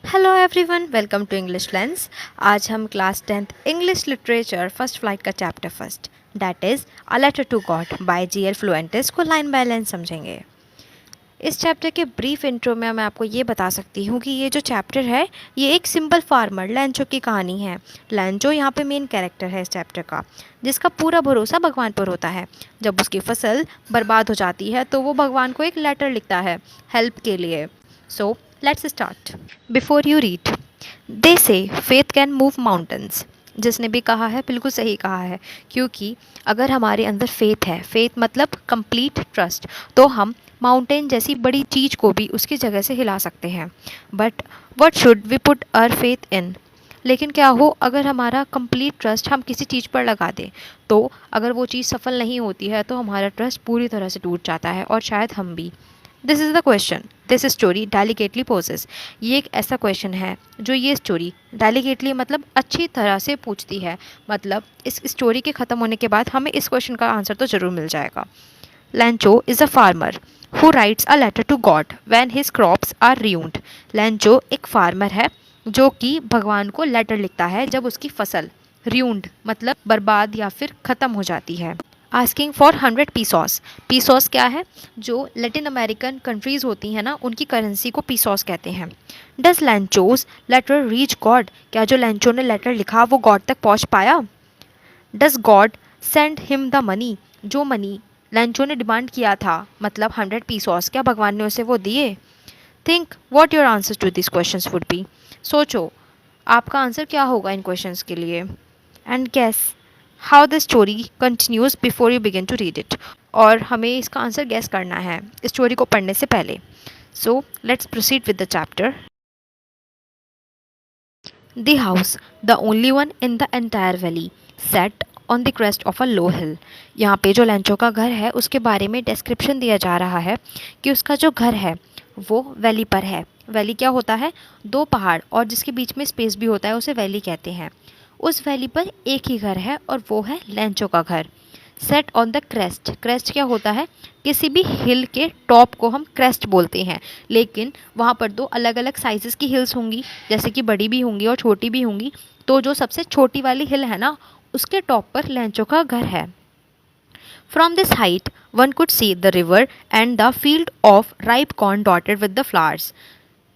Hello everyone, welcome to English lens. आज हम class 10th English literature first flight का chapter first that is a letter to God by G L. Fuentes को line by line समझेंगे। इस chapter के brief intro में मैं आपको ये बता सकती हूँ कि ये जो चैप्टर है ये एक सिंपल फार्मर लैंचो की कहानी है। लैंचो यहाँ पे मेन कैरेक्टर है इस चैप्टर का, जिसका पूरा भरोसा भगवान पर होता है। जब उसकी फसल बर्बाद हो जाती है तो वो भगवान को एक लेटर लिखता है हेल्प के लिए। So let's start. Before you read, they say faith can move mountains. जिसने भी कहा है बिल्कुल सही कहा है, क्योंकि अगर हमारे अंदर फेथ है, फेथ मतलब कंप्लीट ट्रस्ट, तो हम माउंटेन जैसी बड़ी चीज़ को भी उसकी जगह से हिला सकते हैं। But what should we put our faith in? लेकिन क्या हो अगर हमारा कंप्लीट ट्रस्ट हम किसी चीज़ पर लगा दें, तो अगर वो चीज़ सफल नहीं होती है तो हमारा ट्रस्ट पूरी तरह से टूट जाता है और शायद हम भी। This is the question this story delicately poses. ये एक ऐसा क्वेश्चन है जो ये स्टोरी डेलिकेटली मतलब अच्छी तरह से पूछती है। मतलब इस स्टोरी के ख़त्म होने के बाद हमें इस क्वेश्चन का आंसर तो ज़रूर मिल जाएगा। Lencho is a farmer who writes a letter to God when his crops are ruined। Lencho एक फार्मर है जो कि भगवान को लेटर लिखता है जब उसकी फसल ruined मतलब बर्बाद या फिर ख़त्म हो जाती है। Asking for 100 पीसॉस। पीसॉस क्या है? जो लेटिन अमेरिकन कंट्रीज़ होती हैं ना, उनकी करेंसी को पीसॉस कहते हैं। Does Lencho's letter reach God? क्या जो लैंचो ने लेटर लिखा वो गॉड तक पहुंच पाया? Does God send him the money? जो मनी लैंचो ने डिमांड किया था, मतलब 100 पीसॉस, क्या भगवान ने उसे वो दिए? Think what your answer to this questions would be. सोचो आपका आंसर क्या होगा इन क्वेश्चंस के लिए। And guess how the story continues before you begin to read it. और हमें इसका आंसर गेस करना है स्टोरी को पढ़ने से पहले। So let's proceed with the chapter. The house, the only one in the entire valley, set on the crest of a low hill. यहाँ पे जो लैंचो का घर है उसके बारे में डिस्क्रिप्शन दिया जा रहा है कि उसका जो घर है वो वैली पर है। वैली क्या होता है? दो पहाड़ और जिसके बीच में स्पेस भी होता है उसे वैली कहते हैं। उस वैली पर एक ही घर है और वो है लैंचो का घर। Set on the crest. Crest क्या होता है? किसी भी हिल के टॉप को हम क्रेस्ट बोलते हैं, लेकिन वहाँ पर दो अलग अलग साइजेस की हिल्स होंगी, जैसे कि बड़ी भी होंगी और छोटी भी होंगी। तो जो सबसे छोटी वाली हिल है ना, उसके टॉप पर लैंचो का घर है। From this height one could see the river and the field of ripe corn dotted with the flowers.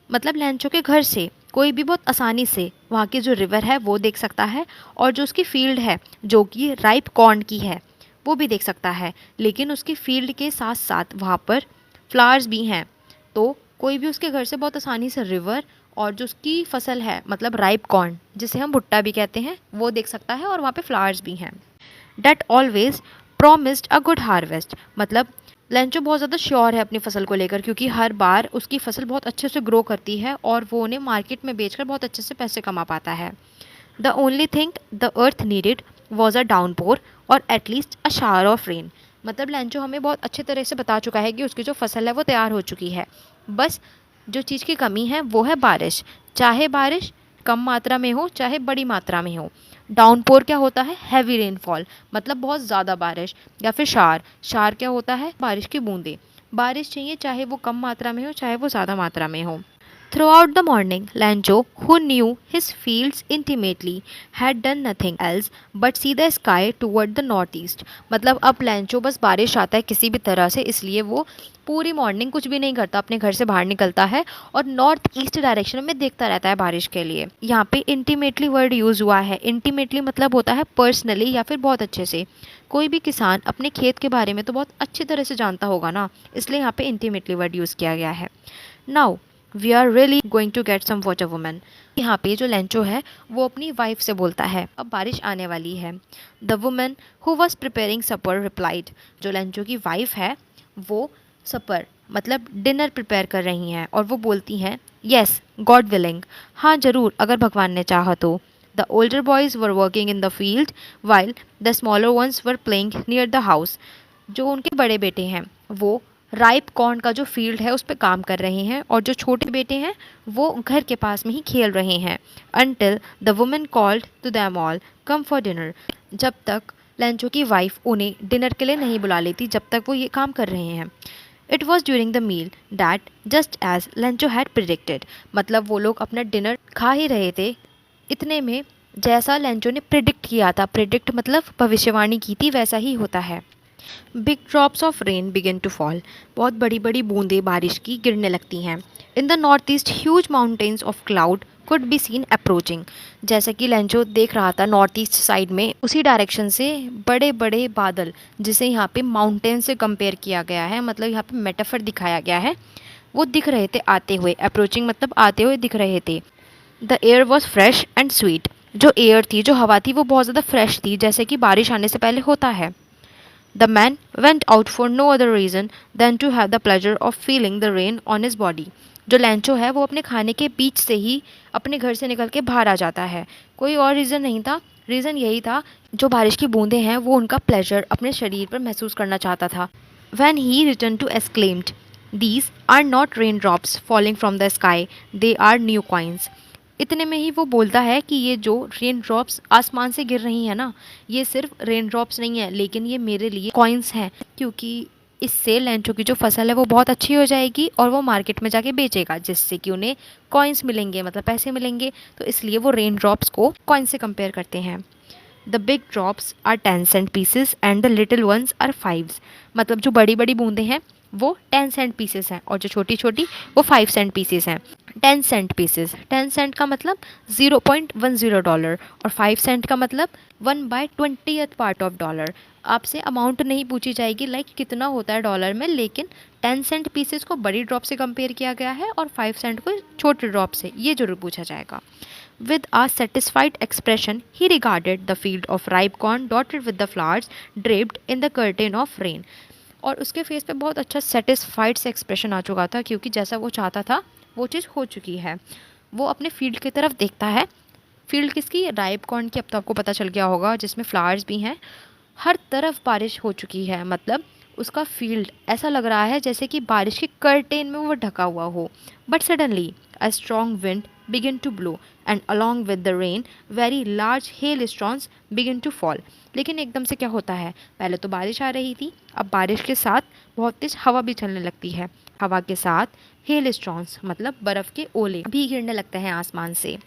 मतलब लैंचो के घर से कोई भी बहुत आसानी से वहाँ की जो रिवर है वो देख सकता है, और जो उसकी फील्ड है जो कि राइप कॉर्न की है वो भी देख सकता है। लेकिन उसकी फील्ड के साथ साथ वहाँ पर फ्लावर्स भी हैं, तो कोई भी उसके घर से बहुत आसानी से रिवर और जो उसकी फसल है मतलब राइप कॉर्न, जिसे हम भुट्टा भी कहते हैं, वो देख सकता है, और वहाँ पे फ्लावर्स भी हैं। That always promised a good harvest. मतलब लैंचो बहुत ज़्यादा श्योर है अपनी फसल को लेकर, क्योंकि हर बार उसकी फसल बहुत अच्छे से ग्रो करती है और वो उन्हें मार्केट में बेचकर बहुत अच्छे से पैसे कमा पाता है। The only thing the earth needed was a downpour और at least a shower of rain. मतलब लैंचो हमें बहुत अच्छे तरह से बता चुका है कि उसकी जो फसल है वो तैयार हो चुकी है, बस जो चीज़ की कमी है वो है बारिश। चाहे बारिश कम मात्रा में हो चाहे बड़ी मात्रा में हो। डाउनपोर क्या होता है? हैवी रेनफॉल, मतलब बहुत ज़्यादा बारिश। या फिर शार, शार क्या होता है? बारिश की बूंदें। बारिश चाहिए चाहे वो कम मात्रा में हो चाहे वो ज़्यादा मात्रा में हो। Throughout the morning, Lancho, who knew his fields intimately, had done nothing else but see the sky toward the northeast। मतलब अब लैंचो बस बारिश आता है किसी भी तरह से, इसलिए वो पूरी मॉर्निंग कुछ भी नहीं करता, अपने घर से बाहर निकलता है और नॉर्थ ईस्ट डायरेक्शन में देखता रहता है बारिश के लिए। यहाँ पे इंटीमेटली वर्ड यूज़ हुआ है। इंटीमेटली मतलब होता है पर्सनली या फिर बहुत अच्छे से। कोई भी किसान अपने खेत के बारे में तो बहुत अच्छी तरह से जानता होगा ना, इसलिए यहाँ पे इंटीमेटली वर्ड यूज़ किया गया है। Now we are really going to get some water woman. यहाँ पे जो लैंचो है वो अपनी वाइफ से बोलता है अब बारिश आने वाली है। The woman who was preparing supper replied. जो लैंचो की वाइफ है वो सपर मतलब डिनर प्रिपेयर कर रही हैं और वो बोलती हैं येस गॉड विलिंग, हाँ ज़रूर अगर भगवान ने चाहा तो। The older boys were working in the field while the smaller ones were playing near the house. जो उनके बड़े बेटे हैं वो राइप कॉर्न का जो फील्ड है उस पर काम कर रहे हैं, और जो छोटे बेटे हैं वो घर के पास में ही खेल रहे हैं। Until the women called to them all come for dinner. जब तक लैंचो की वाइफ उन्हें डिनर के लिए नहीं बुला लेती, जब तक वो ये काम कर रहे हैं। It was during the meal that just as Lencho had predicted, मतलब वो लोग अपना डिनर खा ही रहे थे, इतने में जैसा लेंचो ने प्रिडिक्ट किया था, प्रिडिक्ट मतलब भविष्यवाणी की थी, वैसा ही होता है। Big drops of rain begin to fall, बहुत बड़ी बड़ी बूंदें बारिश की गिरने लगती हैं। In the north east huge mountains of cloud could be seen approaching, जैसा कि लेंचो देख रहा था नॉर्थ ईस्ट साइड में उसी डायरेक्शन से बड़े बड़े बादल, जिसे यहाँ पे माउंटेन से कंपेयर किया गया है, मतलब यहाँ पे मेटाफर दिखाया गया है, वो दिख रहे थे आते हुए, अप्रोचिंग मतलब आते हुए दिख रहे थे। The air was fresh and sweet, जो एयर थी, जो हवा थी, वो बहुत ज़्यादा फ्रेश थी, जैसे कि बारिश आने से पहले होता है। The man went out for no other reason than to have the pleasure of feeling the rain on his body. जो लैंचो है वो अपने खाने के बीच से ही अपने घर से निकल के बाहर आ जाता है, कोई और रीज़न नहीं था। रीज़न यही था, जो बारिश की बूंदें हैं वो उनका प्लेजर अपने शरीर पर महसूस करना चाहता था। When he returned to exclaimed, "These are not raindrops falling from the sky, they are new coins." इतने में ही वो बोलता है कि ये जो रेन ड्रॉप्स आसमान से गिर रही हैं ना, ये सिर्फ रेन ड्रॉप्स नहीं है, लेकिन ये मेरे लिए कॉइन्स हैं, क्योंकि इससे लेंचो की जो फसल है वो बहुत अच्छी हो जाएगी और वो मार्केट में जाके बेचेगा, जिससे कि उन्हें कॉइन्स मिलेंगे, मतलब पैसे मिलेंगे। तो इसलिए वो रेन ड्रॉप्स को कॉइन से कंपेयर करते हैं। The big drops are 10 cent pieces and the little ones are 5, मतलब जो बड़ी बड़ी बूंदें हैं वो 10 सेंट पीसेस हैं और जो छोटी छोटी वो 5 सेंट पीसेस हैं। 10 सेंट पीसेस, 10 सेंट का मतलब $0.10 और 5 सेंट का मतलब 1/20th पार्ट ऑफ डॉलर। आपसे अमाउंट नहीं पूछी जाएगी लाइक कितना होता है डॉलर में, लेकिन 10 सेंट पीसेस को बड़ी ड्रॉप से कंपेयर किया गया है और 5 सेंट को छोटी ड्रॉप से, ये जरूर पूछा जाएगा। With a satisfied expression, he regarded the field of ripe corn dotted with the flowers draped in the curtain of rain. और उसके फेस पे बहुत अच्छा सेटिस्फाइड से एक्सप्रेशन आ चुका था, क्योंकि जैसा वो चाहता था वो चीज़ हो चुकी है। वो अपने फील्ड की तरफ देखता है। फील्ड किसकी? राइप कॉर्न की। अब तो आपको पता चल गया होगा, जिसमें फ्लावर्स भी हैं। हर तरफ बारिश हो चुकी है, मतलब उसका फील्ड ऐसा लग रहा है जैसे कि बारिश के कर्टेन में वो ढका हुआ हो। But suddenly a strong wind begin to blow and along with the rain very large hailstones begin to fall. लेकिन एकदम से क्या होता है, पहले तो बारिश आ रही थी, अब बारिश के साथ बहुत तेज हवा भी चलने लगती है। हवा के साथ हेल स्टोन्स मतलब बर्फ़ के ओले भी गिरने लगते हैं आसमान से।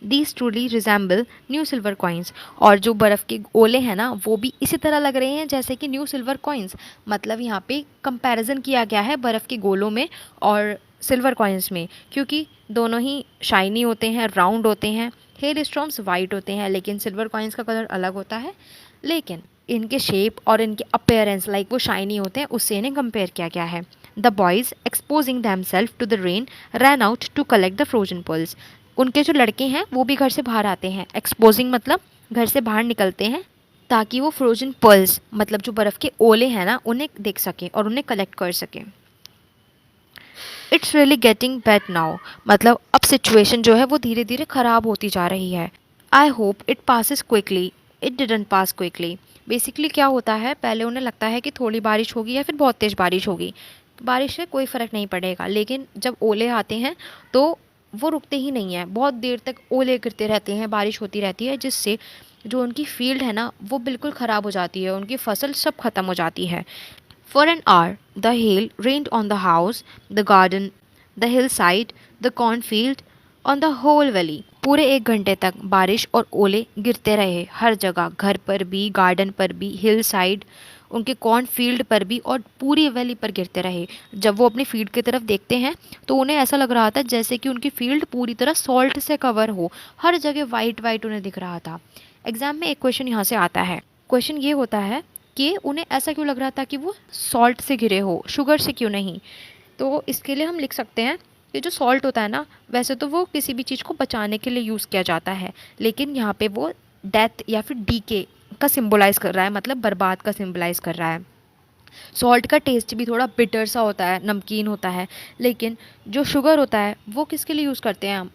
These truly resemble new silver coins, और जो बर्फ़ के ओले हैं ना वो भी इसी तरह लग रहे हैं जैसे कि न्यू सिल्वर कॉइन्स। मतलब यहाँ पे कंपैरिजन किया गया है बर्फ़ के गोलों में और सिल्वर कॉइन्स में, क्योंकि दोनों ही शाइनी होते हैं, राउंड होते हैं। हेल स्टॉर्म्स वाइट होते हैं, लेकिन सिल्वर कॉइन्स का कलर अलग होता है, लेकिन इनके शेप और इनके अपीयरेंस लाइक वो शाइनी होते हैं, उससे इन्हें कंपेयर किया गया है। The boys exposing themselves to the rain ran out to collect the frozen pearls. उनके जो लड़के हैं वो भी घर से बाहर आते हैं। एक्सपोजिंग मतलब घर से बाहर निकलते हैं ताकि वो फ्रोजन पर्ल्स मतलब जो बर्फ़ के ओले हैं ना उन्हें देख सकें और उन्हें कलेक्ट कर सकें। It's really getting bad now, मतलब अब सिचुएशन जो है वो धीरे धीरे ख़राब होती जा रही है। I hope it passes quickly, it didn't pass quickly. Basically क्या होता है, पहले उन्हें लगता है कि थोड़ी बारिश होगी या फिर बहुत तेज़ बारिश होगी, बारिश से कोई फ़र्क नहीं पड़ेगा, लेकिन जब ओले आते हैं तो वो रुकते ही नहीं हैं, बहुत देर तक ओले गिरते रहते हैं, बारिश होती रहती है, जिससे जो उनकी फील्ड है ना वो बिल्कुल ख़राब हो जाती है, उनकी फसल सब ख़त्म हो जाती है। For an hour, the hail rained on the house, the garden, the hillside, the cornfield, on the whole valley. पूरे 1 घंटे तक बारिश और ओले गिरते रहे हर जगह, घर पर भी, गार्डन पर भी, हिल साइड, उनके कॉर्नफील्ड पर भी और पूरी वैली पर गिरते रहे। जब वो अपनी फील्ड की तरफ देखते हैं तो उन्हें ऐसा लग रहा था जैसे कि उनकी फील्ड पूरी तरह सॉल्ट से कवर हो, हर जगह वाइट वाइट उन्हें दिख रहा था। एग्जाम में एक क्वेश्चन यहाँ से आता है। क्वेश्चन ये होता है कि उन्हें ऐसा क्यों लग रहा था कि वो सॉल्ट से घिरे हो, शुगर से क्यों नहीं। तो इसके लिए हम लिख सकते हैं कि जो सॉल्ट होता है ना, वैसे तो वो किसी भी चीज़ को बचाने के लिए यूज़ किया जाता है, लेकिन यहाँ पे वो डेथ या फिर डीके का सिंबलाइज़ कर रहा है, मतलब बर्बाद का सिंबलाइज़ कर रहा है। सॉल्ट का टेस्ट भी थोड़ा बिटर सा होता है, नमकीन होता है, लेकिन जो शुगर होता है वो किसके लिए यूज़ करते हैं हम?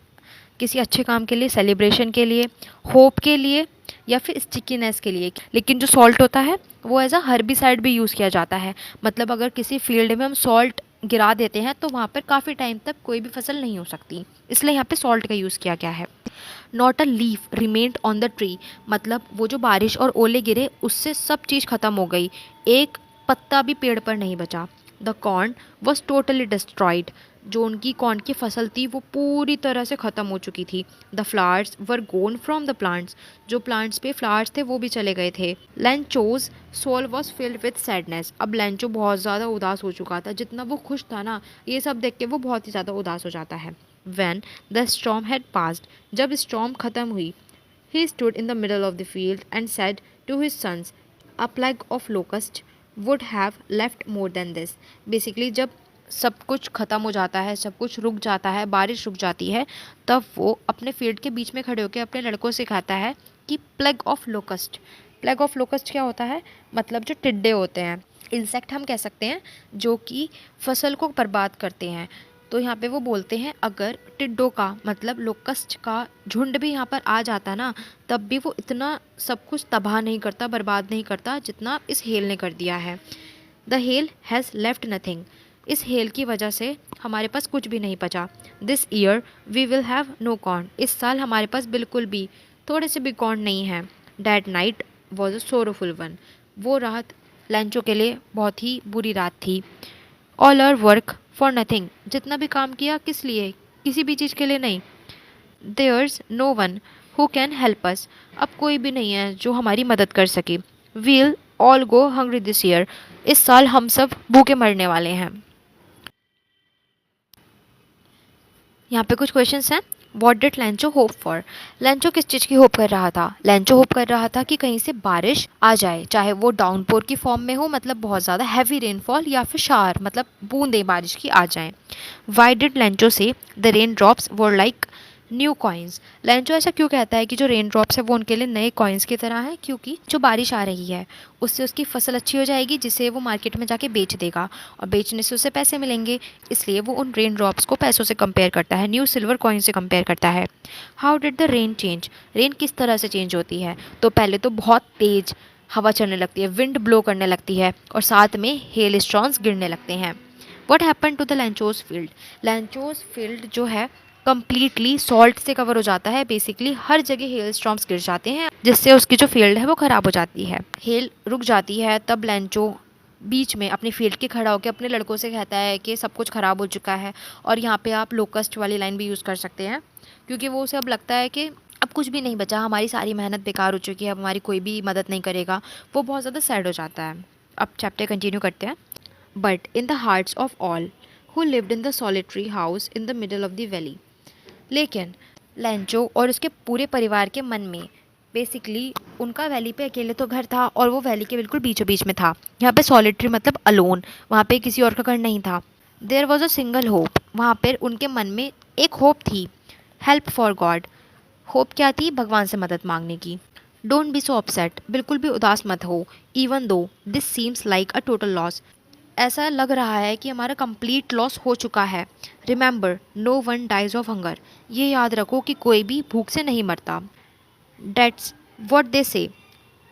किसी अच्छे काम के लिए, सेलिब्रेशन के लिए, होप के लिए या फिर स्टिकीनेस के लिए। लेकिन जो सॉल्ट होता है वो एज अ हर्बिसाइड भी यूज़ किया जाता है, मतलब अगर किसी फील्ड में हम सॉल्ट गिरा देते हैं तो वहाँ पर काफ़ी टाइम तक कोई भी फसल नहीं हो सकती, इसलिए यहाँ पे सॉल्ट का यूज़ किया गया है। Not a leaf remained on the tree, मतलब वो जो बारिश और ओले गिरे उससे सब चीज़ ख़त्म हो गई, एक पत्ता भी पेड़ पर नहीं बचा। The corn was totally destroyed, जो उनकी कॉर्न की फसल थी वो पूरी तरह से ख़त्म हो चुकी थी। The flowers were gone from the plants, जो प्लांट्स पे फ्लावर्स थे वो भी चले गए थे। Lencho's soul was filled with sadness, अब लेंचो बहुत ज़्यादा उदास हो चुका था। जितना वो खुश था ना, ये सब देख के वो बहुत ही ज़्यादा उदास हो जाता है। When the storm had passed, जब स्टॉर्म ख़त्म हुई, he stood in the middle of the field and said to his sons, a plague of locust would have left more than this. Basically जब सब कुछ ख़त्म हो जाता है, सब कुछ रुक जाता है, बारिश रुक जाती है, तब वो अपने फील्ड के बीच में खड़े होकर अपने लड़कों से कहता है कि plague of locust. Plague of locust क्या होता है? मतलब जो टिड्डे होते हैं, इंसेक्ट हम कह सकते हैं, जो कि फसल को बर्बाद करते हैं। तो यहाँ पे वो बोलते हैं अगर टिड्डों का मतलब लोकस्ट का झुंड भी यहाँ पर आ जाता ना, तब भी वो इतना सब कुछ तबाह नहीं करता, बर्बाद नहीं करता जितना इस हेल ने कर दिया है। The hail has left nothing, इस हेल की वजह से हमारे पास कुछ भी नहीं बचा। This year we will have no corn, इस साल हमारे पास बिल्कुल भी थोड़े से भी कॉर्न नहीं है। That night was a sorrowful one, वो रात लेंचो के लिए बहुत ही बुरी रात थी। All our work for nothing, जितना भी काम किया किस लिए? किसी भी चीज़ के लिए नहीं। There's no one who can help us, अब कोई भी नहीं है जो हमारी मदद कर सके। We'll all go hungry this year, इस साल हम सब भूखे मरने वाले हैं। यहाँ पे कुछ क्वेश्चंस हैं। What did Lencho hope for, Lencho किस चीज़ की होप कर रहा था? लेंचो होप कर रहा था कि कहीं से बारिश आ जाए, चाहे वो डाउनपोर की फॉर्म में हो, मतलब बहुत ज़्यादा हैवी रेनफॉल, या फिर शार मतलब बूंदे बारिश की आ जाएं। वाई डिड लेंचो से the rain drops were like new coins, Lencho ऐसा क्यों कहता है कि जो रेन ड्रॉप्स है वो उनके लिए नए कॉइन्स की तरह है? क्योंकि जो बारिश आ रही है उससे उसकी फसल अच्छी हो जाएगी, जिसे वो मार्केट में जाके बेच देगा और बेचने से उसे पैसे मिलेंगे, इसलिए वो उन रेन ड्रॉप्स को पैसों से कंपेयर करता है, न्यू सिल्वर कॉइन से कंपेयर करता है। How did the rain change, rain किस तरह से चेंज होती है? तो पहले तो बहुत तेज हवा चलने लगती है, विंड ब्लो करने लगती है, और साथ में हेल स्टॉर्म्स गिरने लगते हैं। What happen to the Lencho's field, Lencho's field जो है कम्प्लीटली सॉल्ट से कवर हो जाता है। बेसिकली हर जगह हेल स्टॉर्म्स गिर जाते हैं, जिससे उसकी जो फील्ड है वो ख़राब हो जाती है। हेल रुक जाती है, तब लेंचो बीच में अपनी फील्ड के खड़ा होकर अपने लड़कों से कहता है कि सब कुछ ख़राब हो चुका है। और यहाँ पे आप लोकस्ट वाली लाइन भी यूज़ कर सकते हैं, क्योंकि वो उसे अब लगता है कि अब कुछ भी नहीं बचा, हमारी सारी मेहनत बेकार हो चुकी है, अब हमारी कोई भी मदद नहीं करेगा। वो बहुत ज़्यादा सैड हो जाता है। अब चैप्टर कंटिन्यू करते हैं। But in the hearts of all who lived in the solitary house in the middle of the valley, लेकिन लेंचो और उसके पूरे परिवार के मन में, बेसिकली उनका वैली पे अकेले तो घर था और वो वैली के बिल्कुल बीचों बीच में था। यहाँ पे सॉलिटरी मतलब अलोन, वहाँ पे किसी और का घर नहीं था। There was a single hope, वहाँ पर उनके मन में एक होप थी। हेल्प फॉर गॉड, होप क्या थी? भगवान से मदद मांगने की। डोंट बी सो अपसेट, बिल्कुल भी उदास मत हो। Even though this seems like a total loss, ऐसा लग रहा है कि हमारा कंप्लीट लॉस हो चुका है। Remember no one dies of hunger, ये याद रखो कि कोई भी भूख से नहीं मरता। Dates what they say,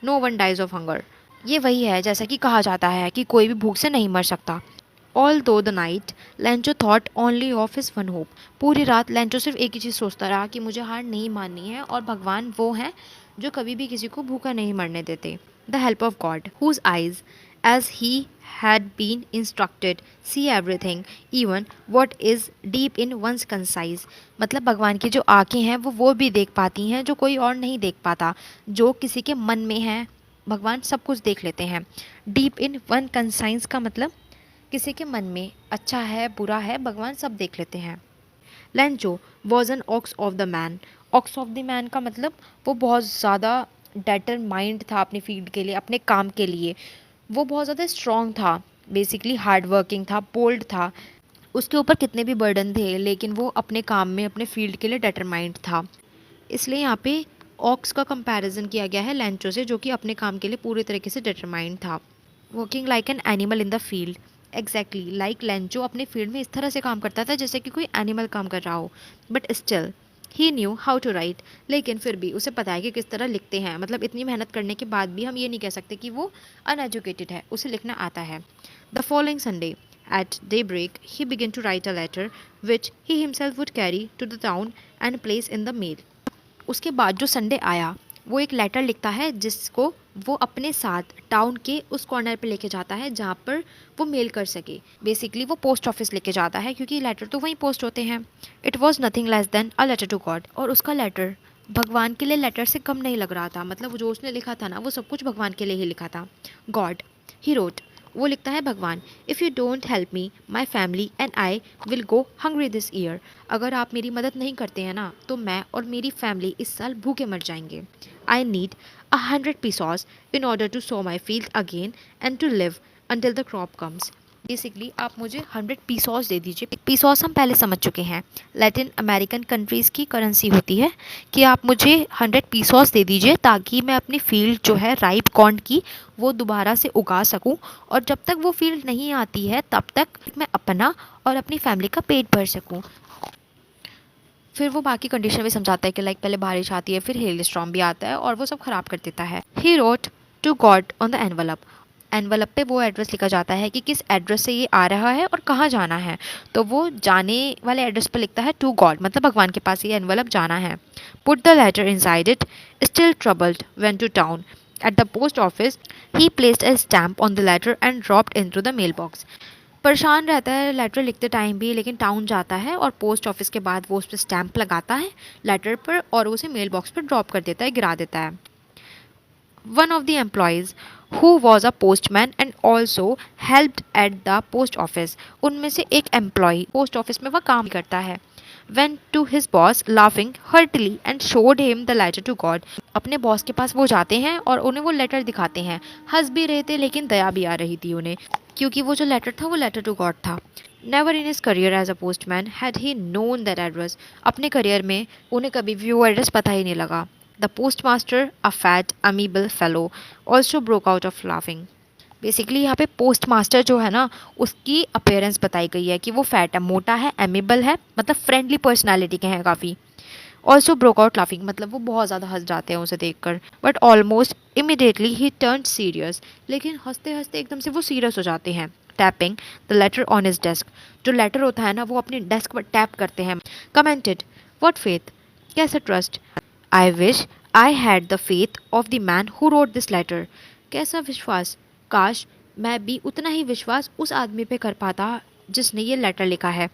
no one dies of hunger, ये वही है जैसा कि कहा जाता है कि कोई भी भूख से नहीं मर सकता। ऑल दो the night Lencho thought only of his one hope, पूरी रात लेंचो सिर्फ एक ही चीज़ सोचता रहा कि मुझे हार नहीं माननी है, और भगवान वो हैं जो कभी भी किसी को भूखा नहीं मरने देते। The help of God whose eyes as he had been instructed see everything even what is deep in one's conscience, मतलब भगवान की जो आँखें हैं वो भी देख पाती हैं जो कोई और नहीं देख पाता। जो किसी के मन में है भगवान सब कुछ देख लेते हैं। डीप इन वन कंसाइंस का मतलब किसी के मन में अच्छा है बुरा है भगवान सब देख लेते हैं। Lencho was an ox of the man, ox of the man का मतलब वो बहुत ज़्यादा डेटरमाइंड था अपनी फील्ड के लिए, अपने काम के लिए। वो बहुत ज़्यादा स्ट्रॉन्ग था, बेसिकली हार्ड वर्किंग था, बोल्ड था। उसके ऊपर कितने भी बर्डन थे लेकिन वो अपने काम में अपने फील्ड के लिए डेटरमाइंड था। इसलिए यहाँ पे ऑक्स का कंपैरिजन किया गया है लेंचो से, जो कि अपने काम के लिए पूरी तरीके से डिटरमाइंड था। Working like an animal in the field, exactly like Lencho अपने फील्ड में इस तरह से काम करता था जैसे कि कोई एनिमल काम कर रहा हो। But still he knew how to write, लेकिन फिर भी उसे पता है कि किस तरह लिखते हैं। मतलब इतनी मेहनत करने के बाद भी हम ये नहीं कह सकते कि वो अनएजुकेटेड है, उसे लिखना आता है। The following Sunday at daybreak he began to write a letter which he himself would carry to the town and place in the mail। उसके बाद जो संडे आया वो एक लेटर लिखता है जिसको वो अपने साथ टाउन के उस कॉर्नर पे लेके जाता है जहाँ पर वो मेल कर सके। बेसिकली वो पोस्ट ऑफिस लेके जाता है क्योंकि लेटर तो वहीं पोस्ट होते हैं। It was nothing less than a letter to God. और उसका लेटर भगवान के लिए लेटर से कम नहीं लग रहा था। मतलब जो उसने लिखा था ना, वो सब कुछ भगवान के लिए ही लिखा था। गॉड, ही रोट, वो लिखता है भगवान, if you don't help me my family and I will go hungry this year. अगर आप मेरी मदद नहीं करते हैं ना, तो मैं और मेरी फैमिली इस साल भूखे मर जाएंगे। I need 100 pesos in order to sow my field again and to live until the crop comes। Basically आप मुझे 100 पीसॉस दे दीजिए। पीसॉस हम पहले समझ चुके हैं, लैटिन अमेरिकन कंट्रीज़ की करेंसी होती है, कि आप मुझे 100 पीसॉस दे दीजिए ताकि मैं अपनी फील्ड जो है राइप कॉर्न की वो दोबारा से उगा सकूं, और जब तक वो फील्ड नहीं आती है तब तक मैं अपना और अपनी फैमिली का पेट भर सकूं। फिर वो बाकी कंडीशन भी समझाता है कि लाइक पहले बारिश आती है, फिर हेल स्टॉर्म भी आता है और वो सब ख़राब कर देता है। He wrote to God on the envelope. Envelope पे वो एड्रेस लिखा जाता है कि किस एड्रेस से ये आ रहा है और कहाँ जाना है। तो वो जाने वाले एड्रेस पर लिखता है टू गॉड, मतलब भगवान के पास ये एनवलप जाना है। Put the letter inside it, still troubled went to town. At the post office he placed a stamp on the letter and dropped into the mailbox। परेशान रहता है लेटर लिखते टाइम भी, लेकिन टाउन जाता है और पोस्ट ऑफिस के बाद वो उस पर स्टैंप लगाता है लेटर पर और उसे मेल बॉक्स पर ड्रॉप कर देता है, गिरा देता है। One of the employees who was a postman and also helped eight the post office. उनमें से एक एम्प्लॉय पोस्ट ऑफिस में वह काम करता है। went to his boss laughing heartily and showed him the letter to God। अपने boss के पास वो जाते हैं और उन्हें वो लेटर दिखाते हैं। हंस भी रहे थे लेकिन दया भी आ रही थी उन्हें, क्योंकि वो जो लेटर था वो लेटर टू गॉड था। Never in his career as a postman had he known that address. अपने करियर में उन्हें कभी भी वो एड्रेस पता ही नहीं लगा। The post master, a fat amiable fellow, also broke out of laughing. Basically यहाँ पे पोस्ट मास्टर जो है ना, उसकी अपेयरेंस बताई गई है कि वो फैट है, मोटा है, एमेबल है, मतलब फ्रेंडली पर्सनालिटी के हैं काफ़ी। ऑल्सो ब्रोक आउट लाफिंग, मतलब वो बहुत ज़्यादा हंस जाते हैं उसे देखकर। But almost immediately he turn serious, लेकिन हंसते हंसते एकदम से वो सीरियस हो जाते हैं। Tapping the later on his desk, जो लेटर होता है ना वो अपने डेस्क पर टैप करते हैं। कमेंटेड, व्हाट फेथ, कैसा trust, I wish I had the faith of the man who wrote this letter. कैसा विश्वास, काश मैं भी उतना ही विश्वास उस आदमी पे कर पाता जिसने ये लेटर लिखा है।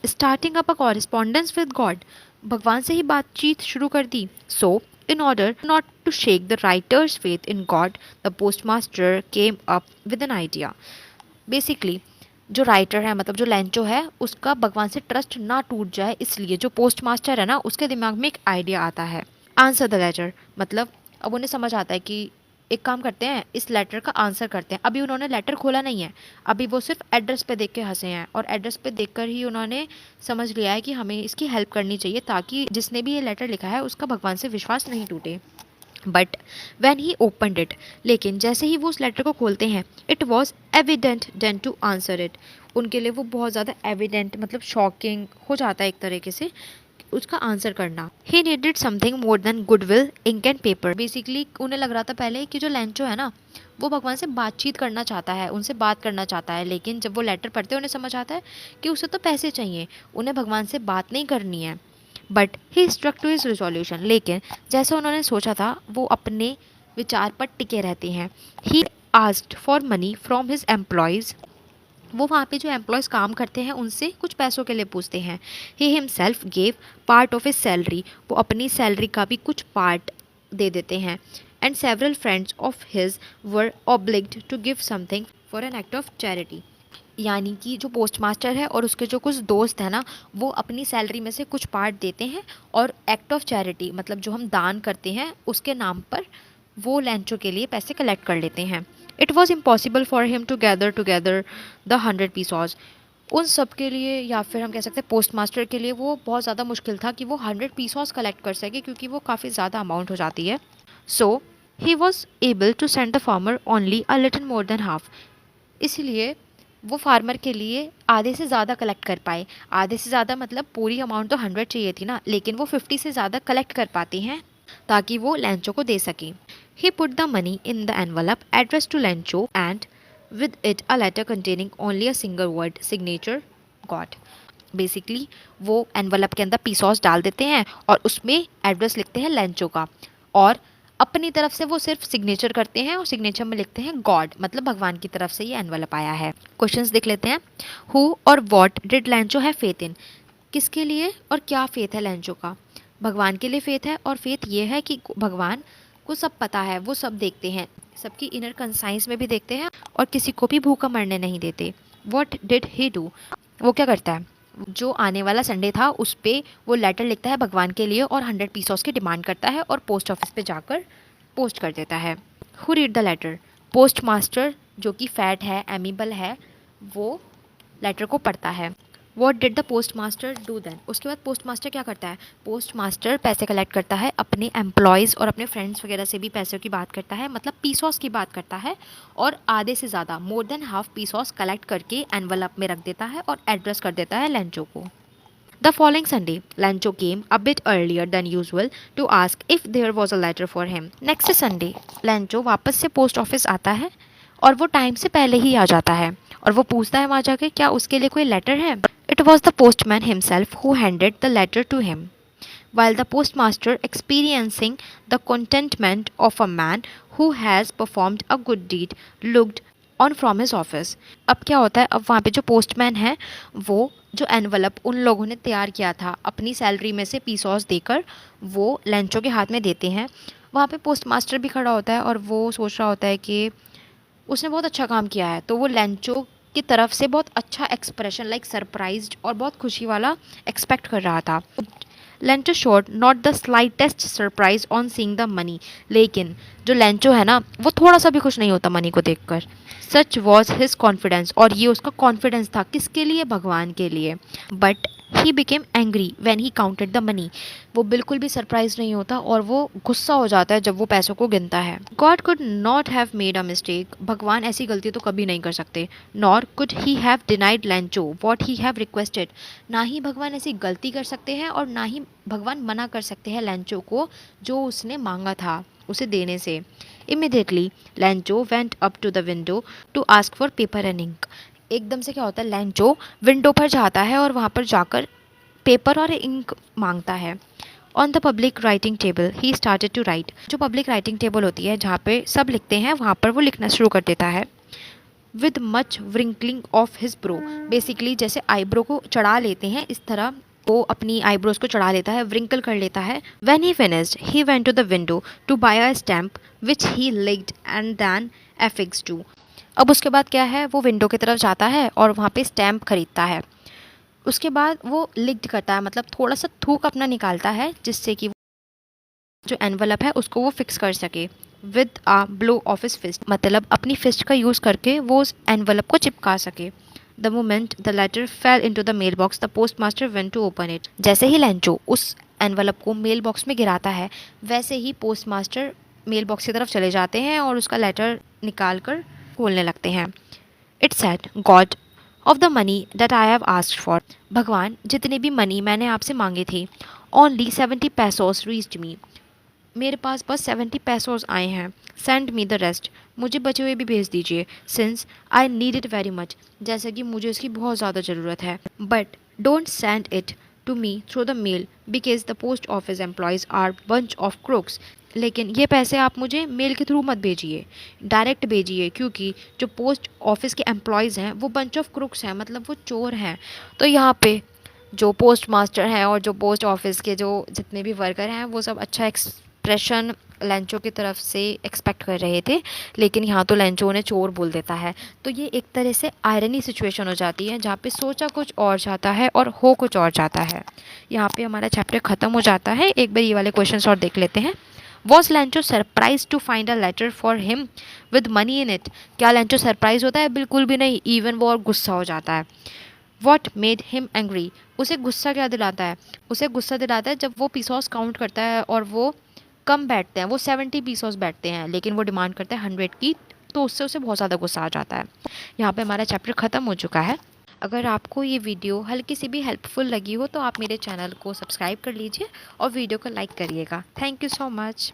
Starting up a correspondence with God, भगवान से ही बातचीत शुरू कर दी। So in order not to shake the writer's faith in God, the postmaster came up with an idea. Basically जो राइटर है, मतलब जो लेंचो है, उसका भगवान से ट्रस्ट ना टूट जाए, इसलिए जो पोस्ट मास्टर है ना उसके दिमाग में एक आइडिया आता है। आंसर द लेटर, मतलब अब उन्हें समझ आता है कि एक काम करते हैं, इस लेटर का आंसर करते हैं। अभी उन्होंने लेटर खोला नहीं है, अभी वो सिर्फ एड्रेस पे देख के हंसे हैं और एड्रेस पे देखकर ही उन्होंने समझ लिया है कि हमें इसकी हेल्प करनी चाहिए ताकि जिसने भी ये लेटर लिखा है उसका भगवान से विश्वास नहीं टूटे। But when he opened it, लेकिन जैसे ही वो उस लेटर को खोलते हैं, it was evident then to answer it. उनके लिए वो बहुत ज़्यादा एविडेंट, मतलब शॉकिंग हो जाता है एक तरीके से उसका आंसर करना। He needed something more than goodwill, ink and paper. Basically उन्हें लग रहा था पहले कि जो लेंचो है ना वो भगवान से बातचीत करना चाहता है, उनसे बात करना चाहता है, लेकिन जब वो लेटर पढ़ते हैं उन्हें समझ आता है कि उसे तो पैसे चाहिए, उन्हें भगवान से बात नहीं करनी है। But he struck to his resolution, लेकिन जैसे उन्होंने सोचा था वो अपने विचार पर टिके रहते हैं। He asked for money from his employees, वो वहाँ पे जो एम्प्लॉयज़ काम करते हैं उनसे कुछ पैसों के लिए पूछते हैं। He himself gave part of his salary, वो अपनी सैलरी का भी कुछ पार्ट दे देते हैं। And several friends of his were obliged to give something for an act of charity. यानी कि जो पोस्ट मास्टर है और उसके जो कुछ दोस्त हैं ना, वो अपनी सैलरी में से कुछ पार्ट देते हैं और एक्ट ऑफ चैरिटी, मतलब जो हम दान करते हैं उसके नाम पर वो लेंचो के लिए पैसे कलेक्ट कर लेते हैं। It was impossible for him to gather together the 100 pesos. उन सब के लिए, या फिर हम कह सकते हैं पोस्ट मास्टर के लिए, वो बहुत ज़्यादा मुश्किल था कि वो 100 पीसॉस कलेक्ट कर सके, क्योंकि वो काफ़ी ज़्यादा अमाउंट हो जाती है। So he was able to send the farmer only a little more than half. इसलिए वो फार्मर के लिए आधे से ज़्यादा कलेक्ट कर पाए। आधे से ज़्यादा मतलब पूरी अमाउंट तो 100 चाहिए थी ना, लेकिन वो 50 से ज़्यादा कलेक्ट कर पाते हैं ताकि वो लेंचो को दे सकें। He put the money in the envelope address to Lencho and with it a letter containing only a single word, signature God. Basically वो एनवलप के अंदर पीसॉस डाल देते हैं और उसमें एड्रेस लिखते हैं लेंचो का, और अपनी तरफ से वो सिर्फ सिग्नेचर करते हैं और सिग्नेचर में लिखते हैं गॉड, मतलब भगवान की तरफ से ये एनवलप आया है। क्वेश्चंस देख लेते हैं। हु और what did लैंचो have faith in? किसके लिए और क्या फेथ है लैंचो का? भगवान के लिए फेथ है, और फेथ ये है कि भगवान को सब पता है, वो सब देखते हैं, सबकी इनर कंसाइंस में भी देखते हैं और किसी को भी भूखा मरने नहीं देते। What did he do? वो क्या करता है? जो आने वाला संडे था उस पे वो लेटर लिखता है भगवान के लिए और 100 पीसोस की डिमांड करता है और पोस्ट ऑफिस पे जाकर पोस्ट कर देता है। Who read the letter? Post master, जो कि फैट है, एमिबल है, वो लेटर को पढ़ता है। What did the post master do then? उसके बाद पोस्ट मास्टर क्या करता है? पोस्ट मास्टर पैसे कलेक्ट करता है, अपने एम्प्लॉयज़ और अपने फ्रेंड्स वगैरह से भी पैसों की बात करता है, मतलब पीसॉस की बात करता है, और आधे से ज़्यादा मोर देन हाफ पीसॉस कलेक्ट करके एनवलप में रख देता है और एड्रेस कर देता है लैंचो को। The following Sunday, Lancho came a bit earlier than usual to ask if there was a letter for him. Next Sunday, Lancho वापस से पोस्ट ऑफिस आता है और वो टाइम से पहले ही आ जाता है और वो पूछता है वहाँ जाके क्या उसके लिए कोई लेटर है। It was the postman himself who handed the letter to him. While the postmaster, experiencing the contentment of a man who has performed a good deed, looked on from his office. अब क्या होता है, अब वहाँ पे जो postman है वो जो एनवलप उन लोगों ने तैयार किया था अपनी सैलरी में से पीसॉस देकर वो लैंचो के हाथ में देते हैं। वहाँ पे पोस्ट मास्टर भी खड़ा होता है और वो सोच रहा होता है कि उसने बहुत अच्छा काम किया है, तो वो लैंचो की तरफ से बहुत अच्छा एक्सप्रेशन लाइक सरप्राइज्ड और बहुत खुशी वाला एक्सपेक्ट कर रहा था। लैंचो showed not the slightest surprise on seeing the money. लेकिन जो लैंचो है ना वो थोड़ा सा भी खुश नहीं होता मनी को देखकर। सच वॉज हिज कॉन्फिडेंस, और ये उसका कॉन्फिडेंस था किसके लिए? भगवान के लिए। But he became angry when he counted the money. वो बिल्कुल भी सरप्राइज नहीं होता और वो गुस्सा हो जाता है जब वो पैसों को गिनता है। God could not have made a mistake. भगवान ऐसी गलती तो कभी नहीं कर सकते। Nor could he have denied लैंचो what he have requested. ना ही भगवान ऐसी गलती कर सकते हैं और ना ही भगवान मना कर सकते हैं लैंचो को जो उसने मांगा था उसे देने से। Immediately Lencho went up to the window to ask for paper and ink. एकदम से क्या होता है, लैंचो विंडो पर जाता है और वहाँ पर जाकर पेपर और इंक मांगता है। On the public writing table he started to write. जो पब्लिक राइटिंग टेबल होती है जहाँ पे सब लिखते हैं वहाँ पर वो लिखना शुरू कर देता है। With much wrinkling of his brow. Basically जैसे आईब्रो को चढ़ा लेते हैं इस तरह वो अपनी आईब्रोज को चढ़ा लेता है, व्रिंकल कर लेता है। When he finished he went to the window to buy a stamp which he licked and then affixed to. अब उसके बाद क्या है, वो विंडो की तरफ जाता है और वहाँ पे स्टैम्प खरीदता है। उसके बाद वो लिक्ड करता है, मतलब थोड़ा सा थूक अपना निकालता है जिससे कि जो एनवलप है उसको वो फिक्स कर सके। With a blow of his fist, मतलब अपनी फिस्ट का यूज़ करके वो उस एनवलप को चिपका सके। The moment the letter fell into the mail box the post master went to open it. जैसे ही लैंचो उस एनवलप को मेल बॉक्स में गिराता है वैसे ही पोस्ट मास्टर मेल बॉक्स की तरफ चले जाते हैं और उसका लेटर निकाल कर खोलने लगते हैं। It said God of the money that I have asked for. भगवान जितने भी मनी मैंने आपसे मांगे थे, ओनली 70 पैसोस रीच्ड मी। मेरे पास बस 70 पैसोस आए हैं। Send me the rest. मुझे बचे हुए भी भेज दीजिए। Since I need it very much, जैसे कि मुझे इसकी बहुत ज़्यादा ज़रूरत है। But don't send it to me through the mail because the post office employees are bunch of crooks. लेकिन ये पैसे आप मुझे मेल के थ्रू मत भेजिए, डायरेक्ट भेजिए, क्योंकि जो पोस्ट ऑफिस के एम्प्लॉयज़ हैं वो बंच ऑफ क्रूक्स हैं, मतलब वो चोर हैं। तो यहाँ पे जो पोस्ट मास्टर हैं और जो पोस्ट ऑफिस के जो जितने भी वर्कर हैं वो सब अच्छा एक्सप्रेशन लैंचो की तरफ से एक्सपेक्ट कर रहे थे, लेकिन यहाँ तो लैंचो ने चोर बोल देता है। तो ये एक तरह से आयरनी सिचुएशन हो जाती है जहाँ पे सोचा कुछ और जाता है और हो कुछ और जाता है। यहाँ पे हमारा चैप्टर ख़त्म हो जाता है। एक बार ये वाले क्वेश्चन और देख लेते हैं। Was Lencho surprise to find a letter for him with money in it. क्या लैंचो सरप्राइज होता है? बिल्कुल भी नहीं, इवन वो और गुस्सा हो जाता है। What made him angry. उसे गुस्सा क्या दिलाता है? उसे गुस्सा दिलाता है जब वो पीसॉस काउंट करता है और वो कम बैठते हैं, वो 70 पीसॉस बैठते हैं लेकिन वो डिमांड करता है 100 की, तो उससे उसे बहुत ज़्यादा गुस्सा आ जाता है। यहाँ पे हमारा चैप्टर ख़त्म हो चुका है। अगर आपको ये वीडियो हल्की सी भी हेल्पफुल लगी हो तो आप मेरे चैनल को सब्सक्राइब कर लीजिए और वीडियो को लाइक करिएगा। Thank you so much.